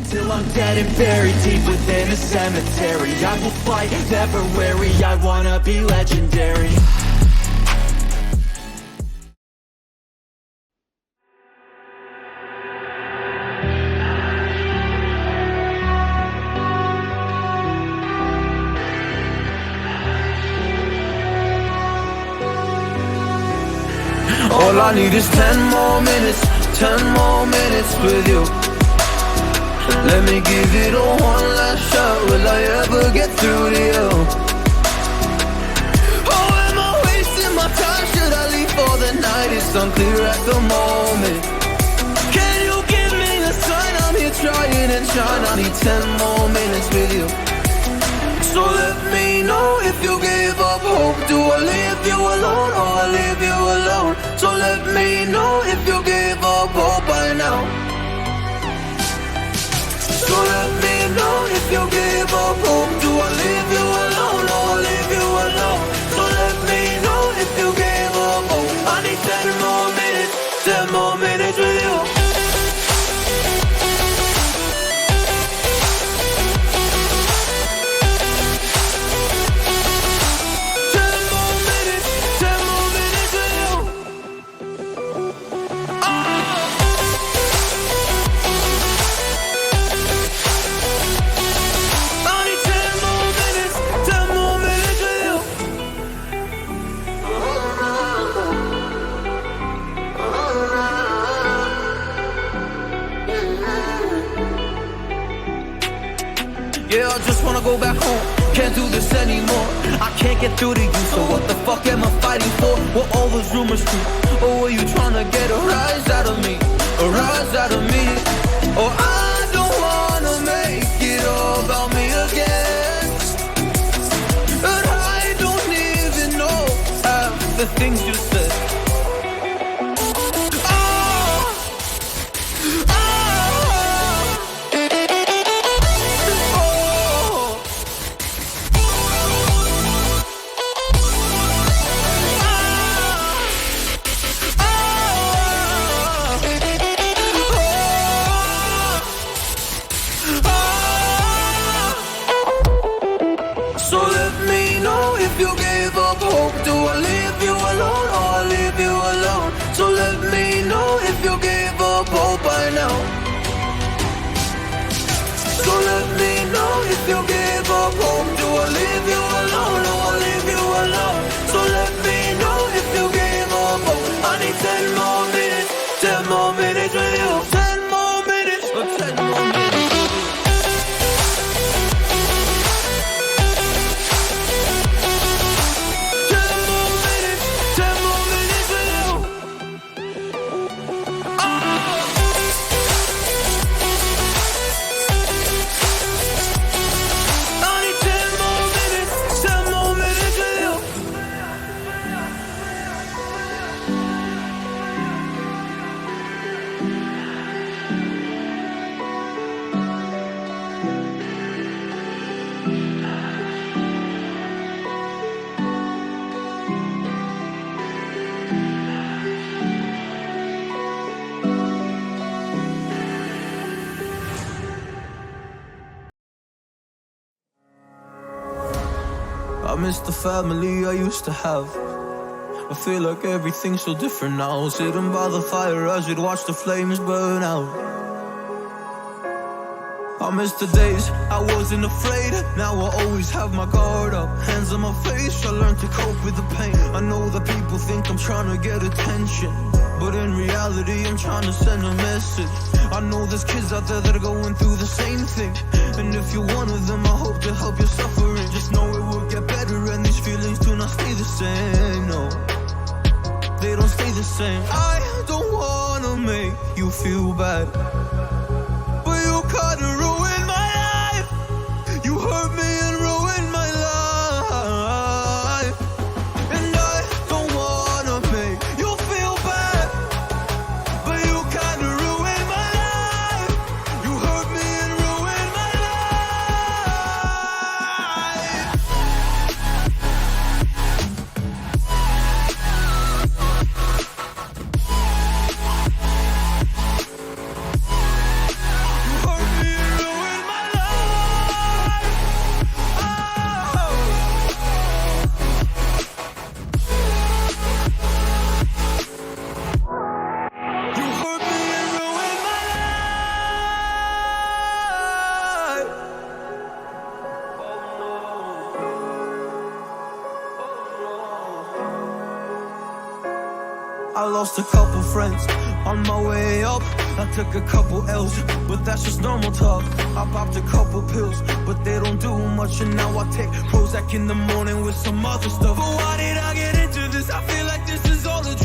till I'm dead and buried deep within a cemetery. I will fight, never weary, I wanna be legendary. All I need is 10 more minutes, 10 more minutes with you. Let me give it a one last shot. Will I ever get through to you? Oh, am I wasting my time? Should I leave for the night? It's unclear at the moment. Can you give me a sign? I'm here trying and trying. I need 10 more minutes with you. So let me know if you gave up hope. Do I leave you alone or I leave you alone? So let me know if you gave up hope by now. So let me know if you gave up hope. Do I leave you alone or I leave you alone? So let me know if you gave up hope. I need 10 more minutes, 10 more minutes with you. Yeah, I just wanna go back home. Can't do this anymore. I can't get through to you, so what the fuck am I fighting for? What all those rumors do? Or were you trying to get a rise out of me? A rise out of me? Or I don't wanna make it all about me again. And I don't even know half the things you said. So let me know if you gave up hope. Do I leave you alone or I leave you alone? So let me know if you gave up hope by now. So let me know if you gave up hope. Do I leave you alone or I leave you alone? So let me know if you gave up hope. I need 10 more minutes, 10 more minutes with you. 10 more minutes, or 10 more minutes. I miss the family I used to have. I feel like everything's so different now. Sitting by the fire as we'd watch the flames burn out. I miss the days I wasn't afraid. Now I always have my guard up. Hands on my face, I learned to cope with the pain. I know that people think I'm trying to get attention, but in reality I'm trying to send a message. I know there's kids out there that are going through the same thing, and if you're one of them, I hope to help your suffering. Just know it will get better and these feelings do not stay the same. No, they don't stay the same. I don't wanna make you feel bad, but you kinda ruined my life. You hurt me and ruined my life. And I don't wanna make you feel bad, but you kinda ruined my life. You hurt me and ruined my life. lost a couple friends on my way up. I took a couple L's, but that's just normal talk. I popped a couple pills, but they don't do much. And now I take Prozac in the morning with some other stuff. But why did I get into this? I feel like this is all a dream.